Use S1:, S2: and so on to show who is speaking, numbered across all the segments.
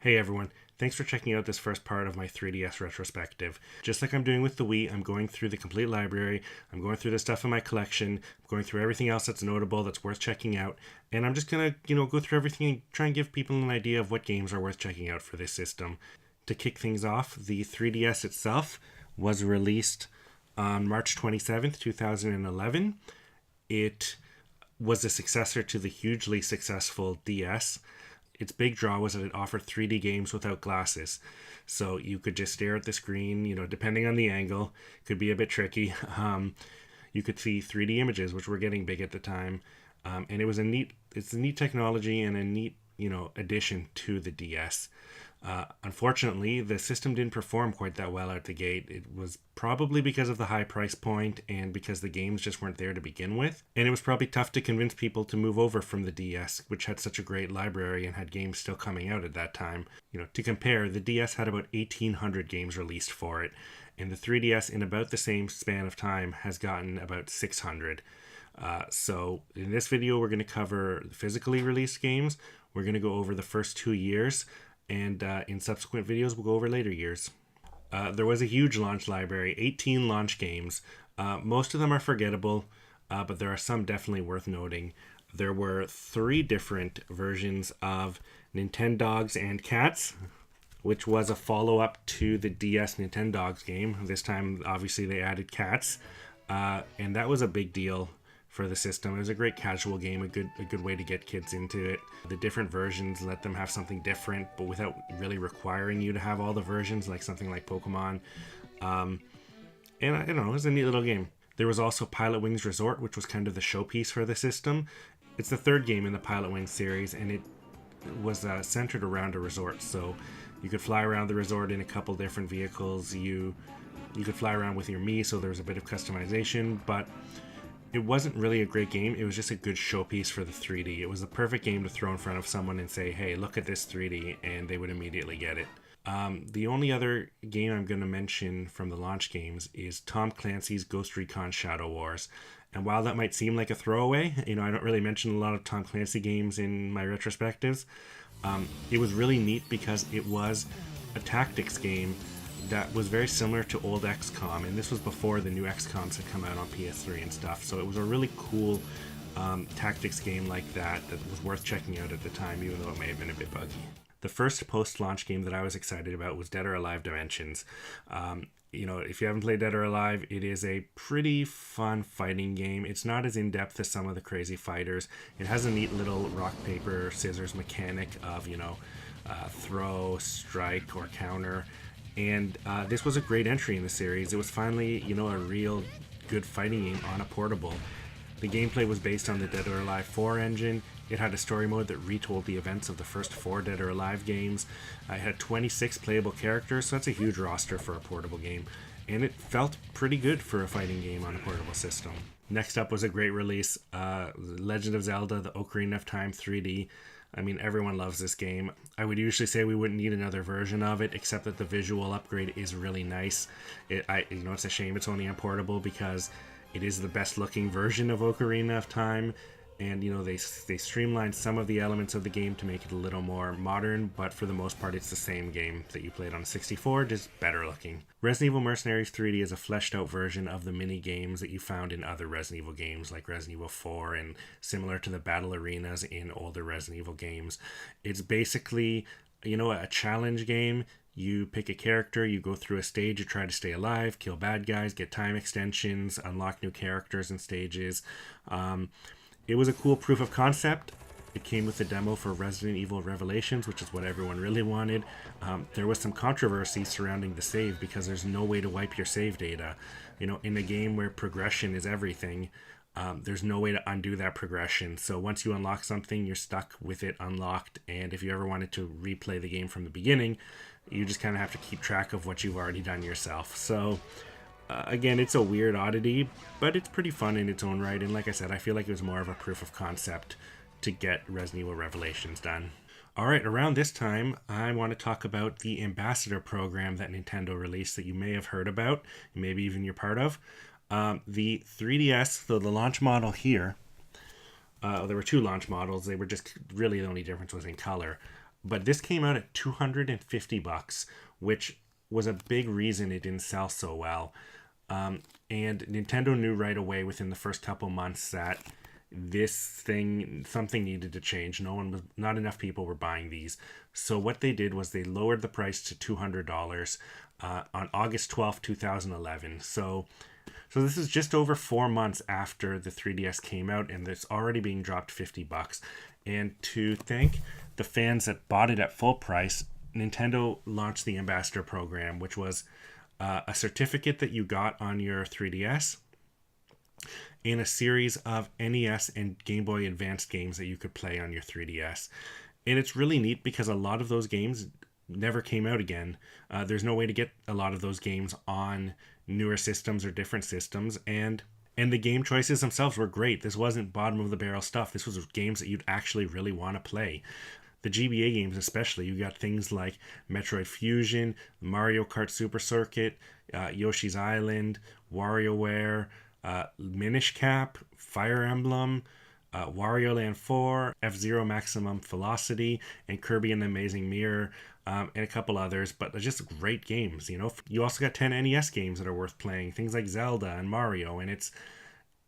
S1: Hey everyone, thanks for checking out this first part of my 3DS retrospective. Just like I'm doing with the Wii, I'm going through the complete library, I'm going through the stuff in my collection, I'm going through everything else that's notable, that's worth checking out, and I'm just gonna, go through everything and try and give people an idea of what games are worth checking out for this system. To kick things off, the 3DS itself was released on March 27th, 2011. It was a successor to the hugely successful DS. Its big draw was that it offered 3D games without glasses. So you could just stare at the screen, depending on the angle. Could be a bit tricky. You could see 3D images, which were getting big at the time. And it's a neat technology and a neat, addition to the DS. Unfortunately, the system didn't perform quite that well out the gate. It was probably because of the high price point and because the games just weren't there to begin with. And it was probably tough to convince people to move over from the DS, which had such a great library and had games still coming out at that time. To compare, the DS had about 1,800 games released for it, and the 3DS in about the same span of time has gotten about 600. So in this video, we're going to cover physically released games. We're going to go over the first 2 years, and in subsequent videos, we'll go over later years. There was a huge launch library, 18 launch games. Most of them are forgettable, but there are some definitely worth noting. There were 3 different versions of Nintendogs and Cats, which was a follow-up to the DS Nintendogs game. This time, obviously, they added Cats, and that was a big deal for the system. It was a great casual game, a good way to get kids into it. The different versions let them have something different, but without really requiring you to have all the versions, like something like Pokemon. And I don't know, it was a neat little game. There was also Pilot Wings Resort, which was kind of the showpiece for the system. It's the 3rd game in the Pilot Wings series, and it was centered around a resort. So you could fly around the resort in a couple different vehicles. You could fly around with your Mii, so there was a bit of customization, but it wasn't really a great game. It was just a good showpiece for the 3D. It was the perfect game to throw in front of someone and say, hey, look at this 3D, and they would immediately get it. The only other game I'm going to mention from the launch games is Tom Clancy's Ghost Recon Shadow Wars. And while that might seem like a throwaway, I don't really mention a lot of Tom Clancy games in my retrospectives, it was really neat because it was a tactics game that was very similar to old XCOM, and this was before the new XCOMs had come out on PS3 and stuff, so it was a really cool tactics game like that was worth checking out at the time, even though it may have been a bit buggy. The first post-launch game that I was excited about was Dead or Alive Dimensions. If you haven't played Dead or Alive, it is a pretty fun fighting game. It's not as in-depth as some of the crazy fighters. It has a neat little rock, paper, scissors mechanic of, throw, strike, or counter. And this was a great entry in the series. It was finally, a real good fighting game on a portable. The gameplay was based on the Dead or Alive 4 engine. It had a story mode that retold the events of the first 4 Dead or Alive games. It had 26 playable characters, so that's a huge roster for a portable game. And it felt pretty good for a fighting game on a portable system. Next up was a great release, Legend of Zelda, the Ocarina of Time 3D. Everyone loves this game. I would usually say we wouldn't need another version of it, except that the visual upgrade is really nice. It's a shame it's only on portable because it is the best looking version of Ocarina of Time. And, they streamlined some of the elements of the game to make it a little more modern, but for the most part, it's the same game that you played on a 64, just better looking. Resident Evil Mercenaries 3D is a fleshed out version of the mini games that you found in other Resident Evil games, like Resident Evil 4, and similar to the battle arenas in older Resident Evil games. It's basically, a challenge game. You pick a character, you go through a stage, you try to stay alive, kill bad guys, get time extensions, unlock new characters and stages. It was a cool proof of concept. It came with a demo for Resident Evil Revelations, which is what everyone really wanted. There was some controversy surrounding the save because there's no way to wipe your save data. In a game where progression is everything, there's no way to undo that progression. So once you unlock something, you're stuck with it unlocked. And if you ever wanted to replay the game from the beginning, you just kind of have to keep track of what you've already done yourself. So again, it's a weird oddity, but it's pretty fun in its own right. And like I said, I feel like it was more of a proof of concept to get Resident Evil Revelations done. All right, around this time, I want to talk about the Ambassador program that Nintendo released that you may have heard about, maybe even you're part of. The 3DS, the launch model here, there were 2 launch models. They were just really the only difference was in color. But this came out at $250, which was a big reason it didn't sell so well. And Nintendo knew right away within the first couple months that something needed to change. Not enough people were buying these. So what they did was they lowered the price to $200 on August 12th, 2011. So this is just over 4 months after the 3DS came out, and it's already being dropped $50. And to thank the fans that bought it at full price, Nintendo launched the Ambassador Program, which was a certificate that you got on your 3DS and a series of NES and Game Boy Advance games that you could play on your 3DS. And it's really neat because a lot of those games never came out again. There's no way to get a lot of those games on newer systems or different systems, and the game choices themselves were great. This wasn't bottom of the barrel stuff. This was games that you'd actually really want to play. The GBA games especially, you got things like Metroid Fusion, Mario Kart Super Circuit, Yoshi's Island, WarioWare, Minish Cap, Fire Emblem, Wario Land 4, F-Zero Maximum Velocity, and Kirby and the Amazing Mirror, and a couple others, but they're just great games, you know. You also got 10 NES games that are worth playing, things like Zelda and Mario, and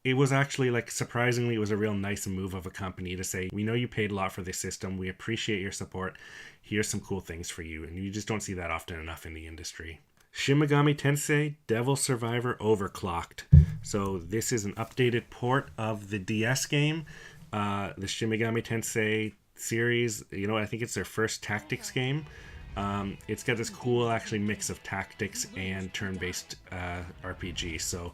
S1: it was actually, like, surprisingly, it was a real nice move of a company to say, we know you paid a lot for this system, we appreciate your support, here's some cool things for you, and you just don't see that often enough in the industry. Shin Megami Tensei Devil Survivor Overclocked. So this is an updated port of the DS game. The Shin Megami Tensei series, you know, I think it's their first tactics game. It's got this cool actually mix of tactics and turn-based RPG. So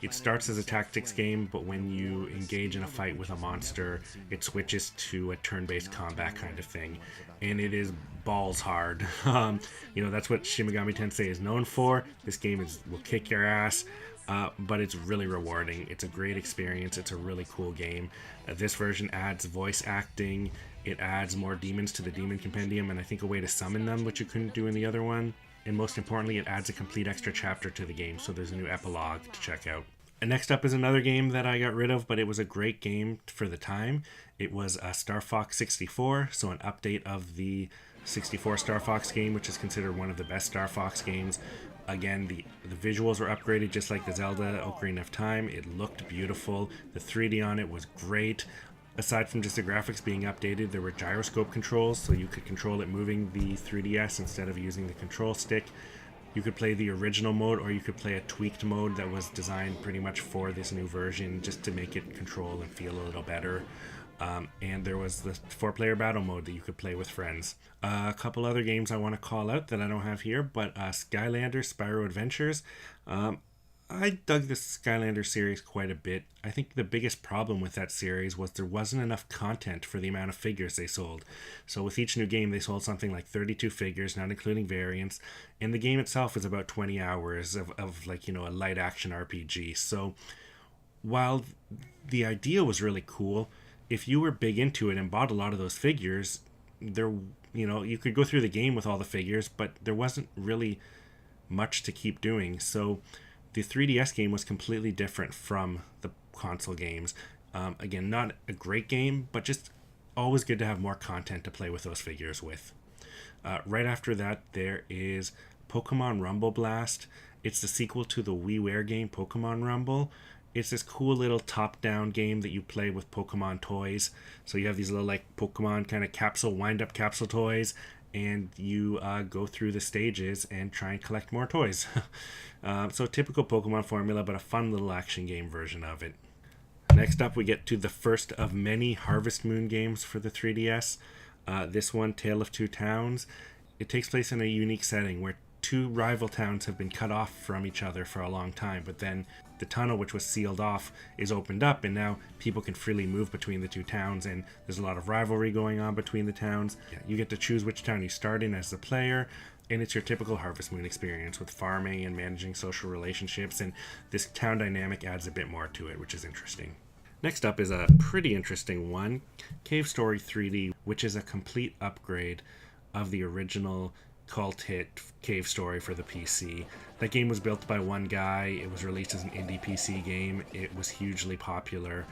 S1: it starts as a tactics game, but when you engage in a fight with a monster, it switches to a turn-based combat kind of thing. And it is balls hard. You know, that's what Shin Megami Tensei is known for. This game will kick your ass. But it's really rewarding. It's a great experience. It's a really cool game. This version adds voice acting. It adds more demons to the Demon Compendium, and I think a way to summon them, which you couldn't do in the other one. And most importantly, it adds a complete extra chapter to the game, so there's a new epilogue to check out. And next up is another game that I got rid of, but it was a great game for the time. It was Star Fox 64, so an update of the 64 Star Fox game, which is considered one of the best Star Fox games. Again, the visuals were upgraded just like the Zelda Ocarina of Time. It looked beautiful. The 3D on it was great. Aside from just the graphics being updated, there were gyroscope controls, so you could control it moving the 3DS instead of using the control stick. You could play the original mode, or you could play a tweaked mode that was designed pretty much for this new version, just to make it control and feel a little better. And there was the 4-player battle mode that you could play with friends. A couple other games I want to call out that I don't have here, but Skylanders Spyro Adventures. I dug the Skylanders series quite a bit. I think the biggest problem with that series was there wasn't enough content for the amount of figures they sold. So with each new game, they sold something like 32 figures, not including variants, and the game itself is about 20 hours of like, you know, a light action RPG. So while the idea was really cool, if you were big into it and bought a lot of those figures, you could go through the game with all the figures, but there wasn't really much to keep doing. So the 3DS game was completely different from the console games. Again, not a great game, but just always good to have more content to play with those figures with. Right after that, there is Pokemon Rumble Blast. It's the sequel to the WiiWare game Pokemon Rumble. It's this cool little top-down game that you play with Pokemon toys. So you have these little like Pokemon kind of wind-up capsule toys, and you go through the stages and try and collect more toys. So typical Pokemon formula, but a fun little action game version of it. Next up, we get to the first of many Harvest Moon games for the 3DS. This one, Tale of Two Towns. It takes place in a unique setting where two rival towns have been cut off from each other for a long time, but then the tunnel, which was sealed off, is opened up, and now people can freely move between the two towns, and there's a lot of rivalry going on between the towns. You get to choose which town you start in as the player, and it's your typical Harvest Moon experience with farming and managing social relationships, and this town dynamic adds a bit more to it, which is interesting. Next up is a pretty interesting one, Cave Story 3D, which is a complete upgrade of the original cult hit Cave Story for the PC. That game was built by one guy. It was released as an indie PC game. It was hugely popular.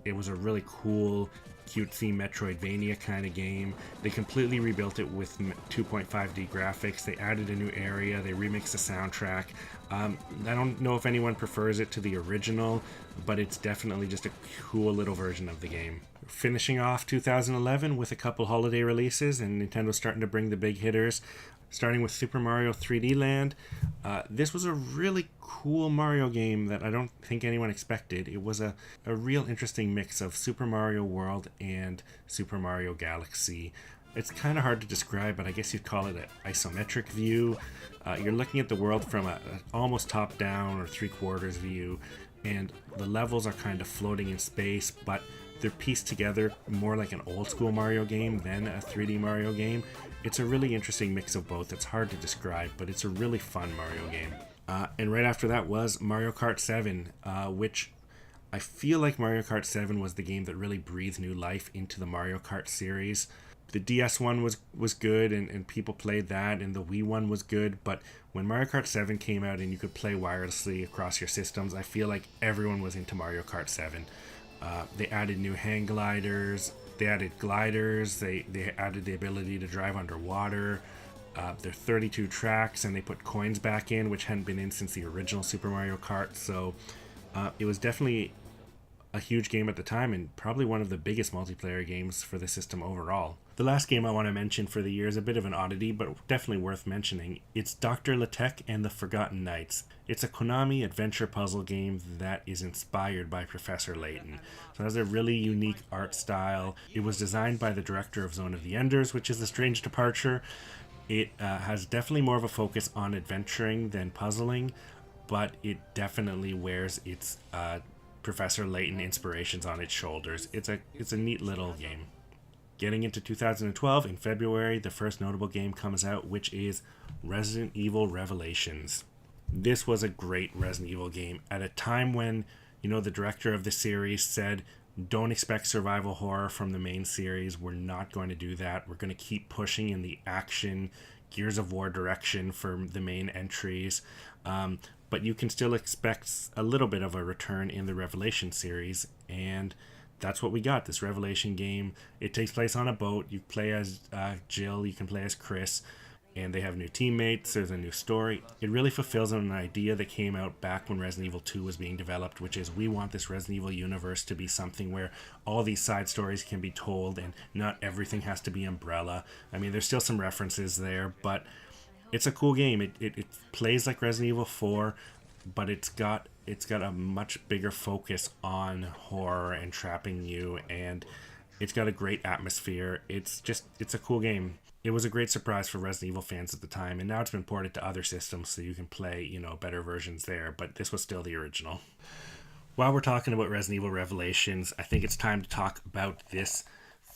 S1: It was a really cool cutesy Metroidvania kind of game. They completely rebuilt it with 2.5D graphics. They added a new area. They remixed the soundtrack. I don't know if anyone prefers it to the original, but it's definitely just a cool little version of the game. Finishing off 2011 with a couple holiday releases, and Nintendo's starting to bring the big hitters. Starting with Super Mario 3D Land. This was a really cool Mario game that I don't think anyone expected. It was a real interesting mix of Super Mario World and Super Mario Galaxy. It's kind of hard to describe, but I guess you'd call it an isometric view. You're looking at the world from an almost top-down or three-quarters view, and the levels are kind of floating in space, but they're pieced together more like an old-school Mario game than a 3D Mario game. It's a really interesting mix of both. It's hard to describe, but it's a really fun Mario game. And right after that was Mario Kart 7, which I feel like Mario Kart 7 was the game that really breathed new life into the Mario Kart series. The DS one was good, and people played that, and the Wii one was good, but when Mario Kart 7 came out and you could play wirelessly across your systems, I feel like everyone was into Mario Kart 7. They added new hang gliders. They added gliders, they added the ability to drive underwater. There are 32 tracks, and they put coins back in, which hadn't been in since the original Super Mario Kart. So it was definitely a huge game at the time, and probably one of the biggest multiplayer games for the system overall. The last game I want to mention for the year is a bit of an oddity, but definitely worth mentioning. It's Dr. Latech and the Forgotten Knights. It's a Konami adventure puzzle game that is inspired by Professor Layton. So it has a really unique art style. It was designed by the director of Zone of the Enders, which is a strange departure. It has definitely more of a focus on adventuring than puzzling, but it definitely wears its Professor Layton inspirations on its shoulders. It's a neat little game. Getting into 2012, in February, the first notable game comes out, which is Resident Evil Revelations. This was a great Resident Evil game at a time when, the director of the series said, don't expect survival horror from the main series. We're not going to do that. We're going to keep pushing in the action, Gears of War direction for the main entries. But you can still expect a little bit of a return in the Revelation series, and that's what we got, this Revelation game. It takes place on a boat. You play as Jill, you can play as Chris, and they have new teammates. There's a new story. It really fulfills an idea that came out back when Resident Evil 2 was being developed, which is we want this Resident Evil universe to be something where all these side stories can be told and not everything has to be Umbrella. I mean, there's still some references there, but it's a cool game. It plays like Resident Evil 4, but it's got a much bigger focus on horror and trapping you, and it's got a great atmosphere. It's a cool game. It was a great surprise for Resident Evil fans at the time, and now it's been ported to other systems so you can play, better versions there, but this was still the original. While we're talking about Resident Evil Revelations, I think it's time to talk about this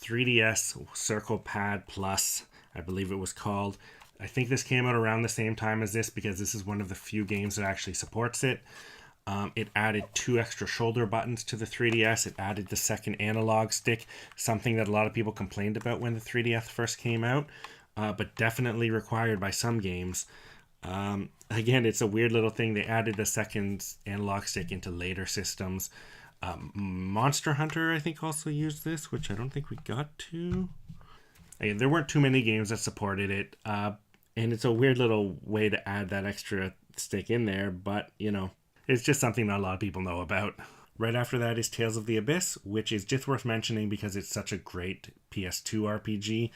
S1: 3DS Circle Pad Plus, I believe it was called. I think this came out around the same time as this because this is one of the few games that actually supports it. It added 2 extra shoulder buttons to the 3DS. It added the second analog stick, something that a lot of people complained about when the 3DS first came out, but definitely required by some games. Again, it's a weird little thing. They added the second analog stick into later systems. Monster Hunter, I think, also used this, which I don't think we got to. Again, there weren't too many games that supported it, and it's a weird little way to add that extra stick in there, but, it's just something that a lot of people know about. Right after that is Tales of the Abyss, which is just worth mentioning because it's such a great PS2 RPG.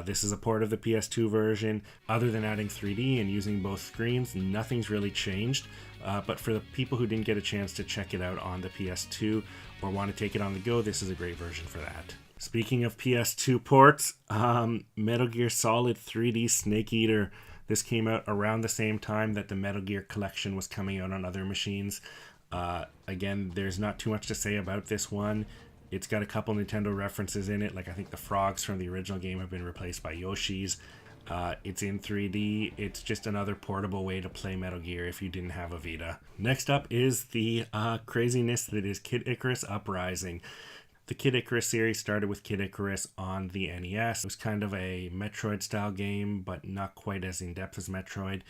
S1: This is a port of the PS2 version. Other than adding 3D and using both screens, nothing's really changed. But for the people who didn't get a chance to check it out on the PS2 or want to take it on the go, this is a great version for that. Speaking of PS2 ports, Metal Gear Solid 3D Snake Eater. This came out around the same time that the Metal Gear Collection was coming out on other machines. Again, there's not too much to say about this one. It's got a couple Nintendo references in it, like I think the frogs from the original game have been replaced by Yoshis. It's in 3D. It's just another portable way to play Metal Gear if you didn't have a Vita. Next up is the craziness that is Kid Icarus Uprising. The Kid Icarus series started with Kid Icarus on the NES. It was kind of a Metroid-style game, but not quite as in-depth as Metroid.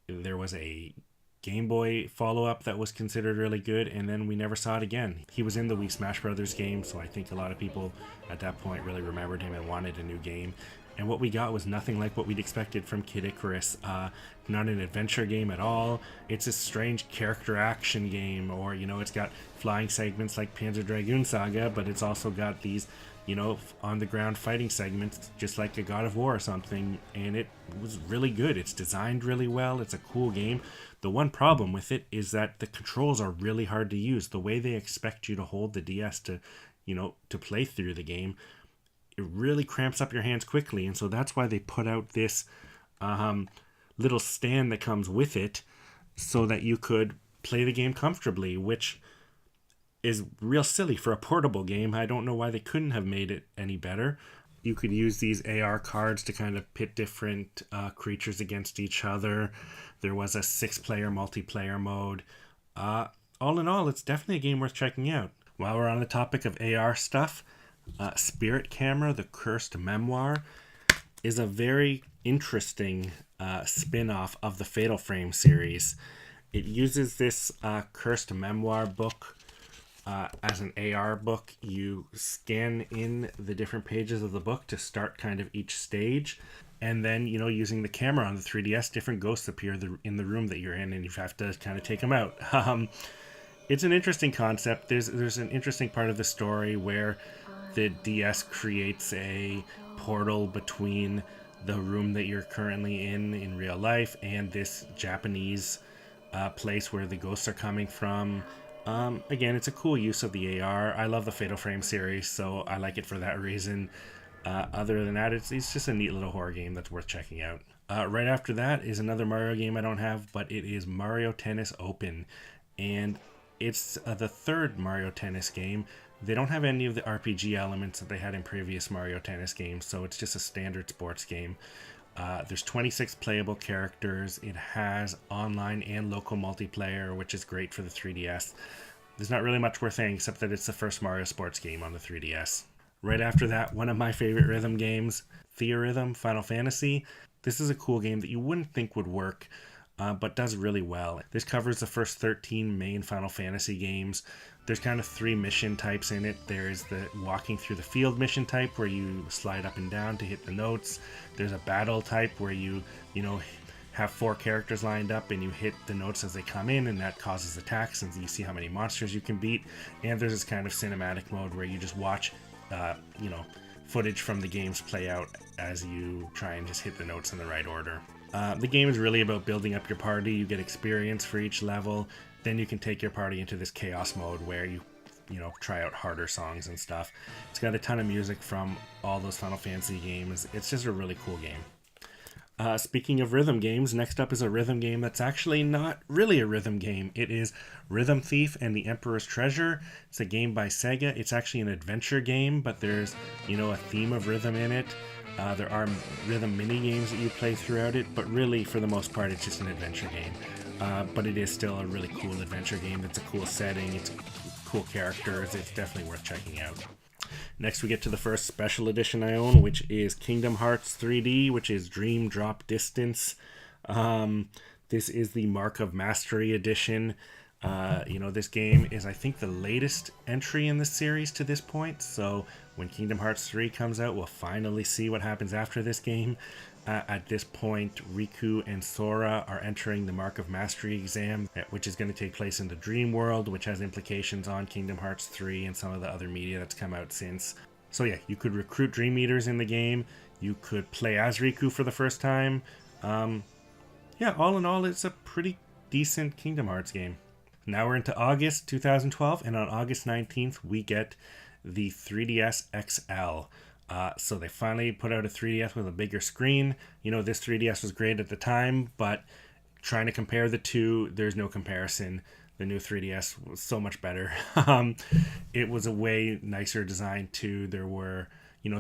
S1: There was a Game Boy follow-up that was considered really good, and then we never saw it again. He was in the Wii Smash Brothers game, so I think a lot of people at that point really remembered him and wanted a new game. And what we got was nothing like what we'd expected from Kid Icarus. Not an adventure game at all. It's a strange character action game, or, it's got flying segments like Panzer Dragoon Saga, but it's also got these, on-the-ground fighting segments, just like a God of War or something, and it was really good. It's designed really well. It's a cool game. The one problem with it is that the controls are really hard to use. The way they expect you to hold the DS to play through the game, it really cramps up your hands quickly, and so that's why they put out this little stand that comes with it so that you could play the game comfortably, which is real silly for a portable game. I don't know why they couldn't have made it any better. You could use these AR cards to kind of pit different creatures against each other. There was a 6-player multiplayer mode. All in all, it's definitely a game worth checking out. While we're on the topic of AR stuff, Spirit Camera, The Cursed Memoir, is a very interesting spin-off of the Fatal Frame series. It uses this Cursed Memoir book as an AR book. You scan in the different pages of the book to start kind of each stage, and then using the camera on the 3DS, different ghosts appear in the room that you're in, and you have to kind of take them out. It's an interesting concept. There's an interesting part of the story where the DS creates a portal between the room that you're currently in real life and this Japanese place where the ghosts are coming from. Again, it's a cool use of the AR. I love the Fatal Frame series, so I like it for that reason. Other than that, it's just a neat little horror game that's worth checking out. Right after that is another Mario game I don't have, but it is Mario Tennis Open. And it's the third Mario Tennis game. They don't have any of the RPG elements that they had in previous Mario Tennis games, so it's just a standard sports game. There's 26 playable characters. It has online and local multiplayer, which is great for the 3DS. There's not really much worth saying except that it's the first Mario sports game on the 3DS. Right after that, one of my favorite rhythm games, Theorhythm Final Fantasy. This is a cool game that you wouldn't think would work, but does really well. This covers the first 13 main Final Fantasy games. There's kind of 3 mission types in it. There's the walking through the field mission type where you slide up and down to hit the notes. There's a battle type where you have 4 characters lined up and you hit the notes as they come in, and that causes attacks and you see how many monsters you can beat. And there's this kind of cinematic mode where you just watch footage from the games play out as you try and just hit the notes in the right order. The game is really about building up your party. You get experience for each level. Then you can take your party into this chaos mode where you try out harder songs and stuff. It's got a ton of music from all those Final Fantasy games. It's just a really cool game. Speaking of rhythm games, next up is a rhythm game that's actually not really a rhythm game. It is Rhythm Thief and the Emperor's Treasure. It's a game by Sega. It's actually an adventure game, but there's, a theme of rhythm in it. There are rhythm mini games that you play throughout it, but really, for the most part, it's just an adventure game. But it is still a really cool adventure game. It's a cool setting. It's cool characters. It's definitely worth checking out. Next, we get to the first special edition I own, which is Kingdom Hearts 3D, which is Dream Drop Distance. This is the Mark of Mastery edition. This game is, I think, the latest entry in the series to this point. So when Kingdom Hearts 3 comes out, we'll finally see what happens after this game. At this point, Riku and Sora are entering the Mark of Mastery exam, which is going to take place in the Dream World, which has implications on Kingdom Hearts 3 and some of the other media that's come out since. So yeah, you could recruit Dream Eaters in the game. You could play as Riku for the first time. All in all, it's a pretty decent Kingdom Hearts game. Now we're into August 2012, and on August 19th, we get the 3DS XL. So they finally put out a 3DS with a bigger screen. This 3DS was great at the time, but trying to compare the two, there's no comparison. The new 3DS was so much better. It was a way nicer design too. There were,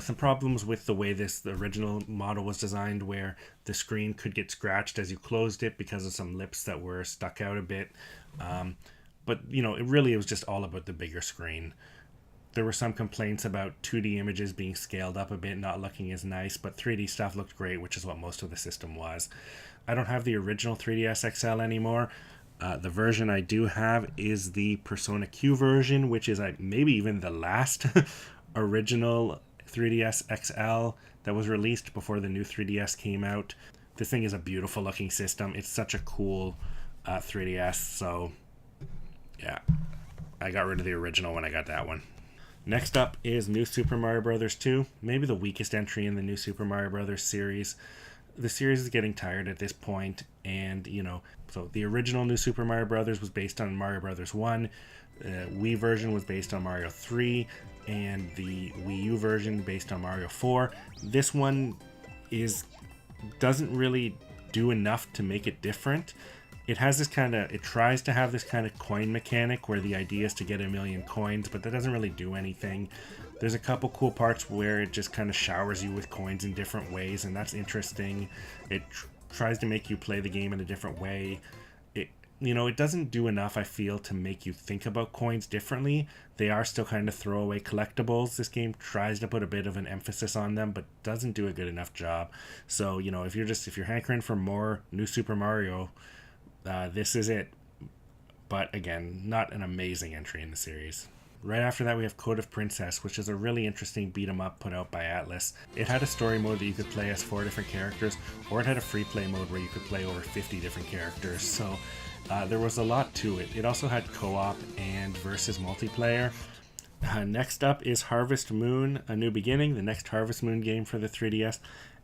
S1: some problems with the way the original model was designed, where the screen could get scratched as you closed it because of some lips that were stuck out a bit. But it was just all about the bigger screen. There were some complaints about 2D images being scaled up a bit, not looking as nice, but 3D stuff looked great, which is what most of the system was. I don't have the original 3DS XL anymore, The version I do have is the Persona Q version, which is maybe even the last original 3DS XL that was released before the new 3DS came out. This thing is a beautiful looking system. It's such a cool 3DS, so yeah, I got rid of the original when I got that one. Next up is New Super Mario Bros. 2, maybe the weakest entry in the New Super Mario Bros. Series. The series is getting tired at this point, and so the original New Super Mario Bros. Was based on Mario Bros. 1, Wii version was based on Mario 3, and the Wii U version based on Mario 4. This one doesn't really do enough to make it different. It has this it tries to have this kind of coin mechanic where the idea is to get 1,000,000 coins, but that doesn't really do anything. There's a couple cool parts where it just kind of showers you with coins in different ways, and that's interesting. It tries to make you play the game in a different way. It doesn't do enough, I feel, to make you think about coins differently. They are still kind of throwaway collectibles. This game tries to put a bit of an emphasis on them, but doesn't do a good enough job. So, if you're hankering for more New Super Mario, this is it. But again, not an amazing entry in the series. Right after that, we have Code of Princess, which is a really interesting beat-em-up put out by Atlas. It had a story mode that you could play as 4 different characters, or it had a free play mode where you could play over 50 different characters. So there was a lot to it. It also had co-op and versus multiplayer. Next up is Harvest Moon, A New Beginning, the next Harvest Moon game for the 3DS.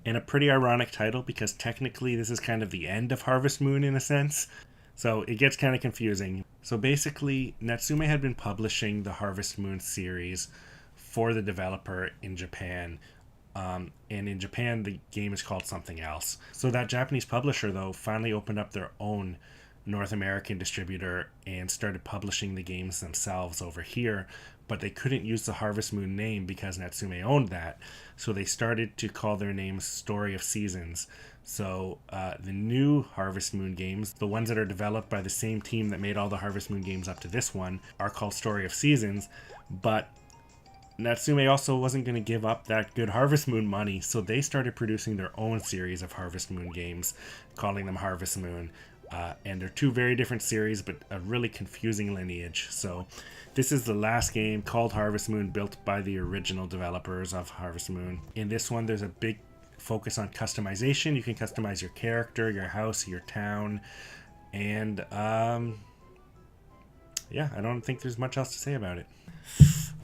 S1: And a pretty ironic title because technically this is kind of the end of Harvest Moon in a sense. So it gets kind of confusing. So basically, Natsume had been publishing the Harvest Moon series for the developer in Japan. And in Japan, the game is called something else. So that Japanese publisher, though, finally opened up their own North American distributor and started publishing the games themselves over here. But they couldn't use the Harvest Moon name because Natsume owned that. So they started to call their names Story of Seasons. So the new Harvest Moon games, the ones that are developed by the same team that made all the Harvest Moon games up to this one, are called Story of Seasons. But Natsume also wasn't going to give up that good Harvest Moon money, so they started producing their own series of Harvest Moon games, calling them Harvest Moon. And they're two very different series, but a really confusing lineage. So this is the last game called Harvest Moon, built by the original developers of Harvest Moon. In this one, there's a big focus on customization. You can customize your character, your house, your town, and yeah, I don't think there's much else to say about it.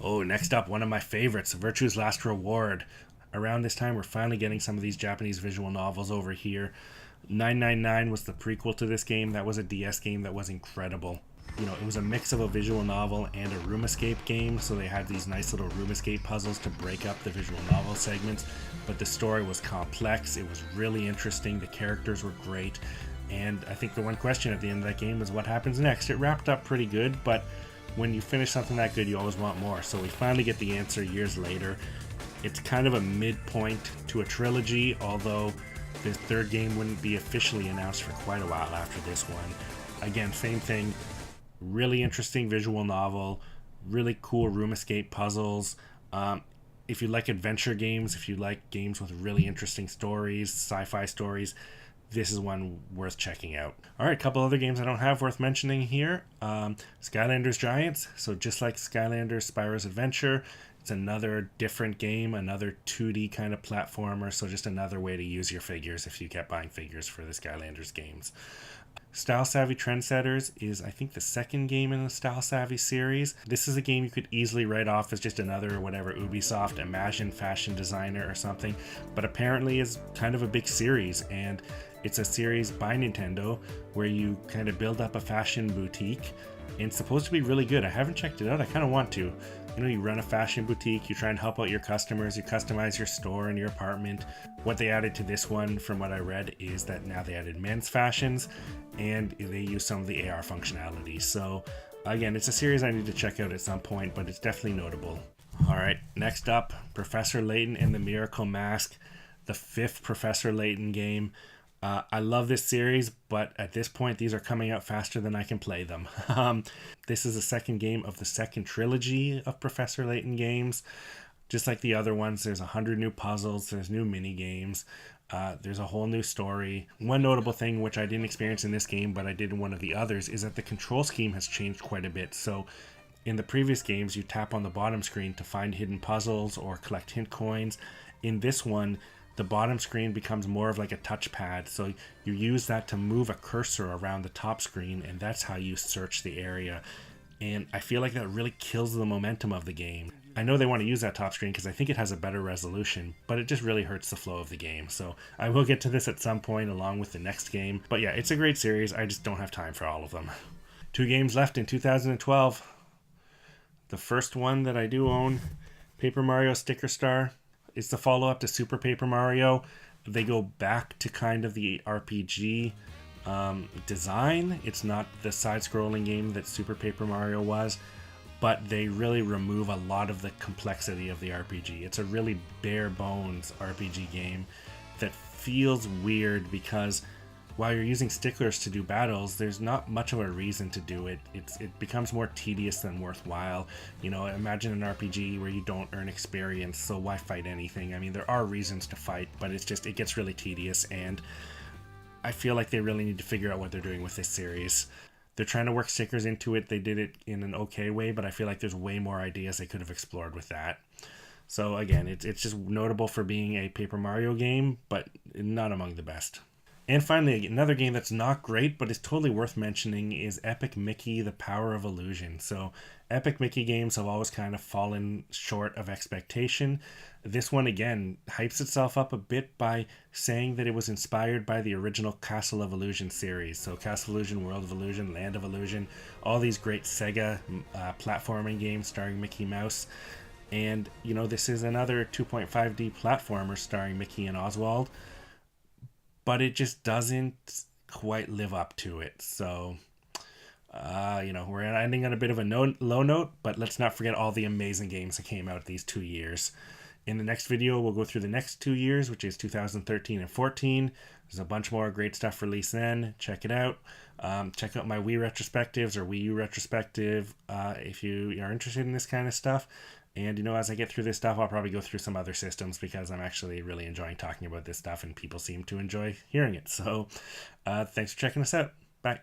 S1: Oh, next up, one of my favorites, Virtue's Last Reward. Around this time, we're finally getting some of these Japanese visual novels over here. 999 was the prequel to this game. That was a DS game that was incredible. It was a mix of a visual novel and a room escape game, so they had these nice little room escape puzzles to break up the visual novel segments, but the story was complex, it was really interesting, the characters were great, and I think the one question at the end of that game is what happens next. It wrapped up pretty good, but when you finish something that good, you always want more, so we finally get the answer years later. It's kind of a midpoint to a trilogy, although the third game wouldn't be officially announced for quite a while after this one. Again, same thing. Really interesting visual novel, really cool room escape puzzles. If you like adventure games, if you like games with really interesting stories, sci-fi stories, this is one worth checking out. All right, a couple other games I don't have worth mentioning here. Skylanders Giants. So just like Skylanders Spyro's Adventure, it's another different game, another 2D kind of platformer, so just another way to use your figures if you kept buying figures for the Skylanders games. Style Savvy Trendsetters is, I think, the second game in the Style Savvy series. This is a game you could easily write off as just another, Ubisoft Imagine Fashion Designer or something, but apparently is kind of a big series, and it's a series by Nintendo where you kind of build up a fashion boutique, and it's supposed to be really good. I haven't checked it out. I kind of want to. You run a fashion boutique, you try and help out your customers, you customize your store and your apartment. What they added to this one, from what I read, is that now they added men's fashions, and they use some of the AR functionality. So again, it's a series I need to check out at some point, but it's definitely notable. All right, next up, Professor Layton and the Miracle Mask, the 5th Professor Layton game. I love this series, but at this point, these are coming out faster than I can play them. This is the second game of the second trilogy of Professor Layton games. Just like the other ones, there's 100 new puzzles, there's new mini games. There's a whole new story. One notable thing, which I didn't experience in this game, but I did in one of the others, is that the control scheme has changed quite a bit. So in the previous games, you tap on the bottom screen to find hidden puzzles or collect hint coins. In this one, the bottom screen becomes more of like a touchpad. So you use that to move a cursor around the top screen, and that's how you search the area. And I feel like that really kills the momentum of the game. I know they want to use that top screen because I think it has a better resolution, but it just really hurts the flow of the game. So I will get to this at some point along with the next game. But yeah, it's a great series. I just don't have time for all of them. 2 games left in 2012. The first one that I do own, Paper Mario Sticker Star. It's the follow-up to Super Paper Mario. They go back to kind of the RPG design. It's not the side-scrolling game that Super Paper Mario was, but they really remove a lot of the complexity of the RPG. It's a really bare bones RPG game that feels weird because while you're using stickers to do battles, there's not much of a reason to do it. It becomes more tedious than worthwhile. You know, imagine an RPG where you don't earn experience, so why fight anything? I mean, there are reasons to fight, but it gets really tedious, and I feel like they really need to figure out what they're doing with this series. They're trying to work stickers into it. They did it in an okay way, but I feel like there's way more ideas they could have explored with that. So again, it's just notable for being a Paper Mario game, but not among the best. And finally, another game that's not great, but is totally worth mentioning is Epic Mickey: The Power of Illusion. So Epic Mickey games have always kind of fallen short of expectation. This one, again, hypes itself up a bit by saying that it was inspired by the original Castle of Illusion series. So Castle of Illusion, World of Illusion, Land of Illusion, all these great Sega platforming games starring Mickey Mouse. And, you know, this is another 2.5D platformer starring Mickey and Oswald, but it just doesn't quite live up to it. So, you know, we're ending on a bit of a low note, but let's not forget all the amazing games that came out these 2 years. In the next video, we'll go through the next 2 years, which is 2013 and 14. There's a bunch more great stuff released then. Check it out. Check out my Wii retrospectives or Wii U retrospective if you are interested in this kind of stuff. And, you know, as I get through this stuff, I'll probably go through some other systems because I'm actually really enjoying talking about this stuff and people seem to enjoy hearing it. So thanks for checking us out. Bye.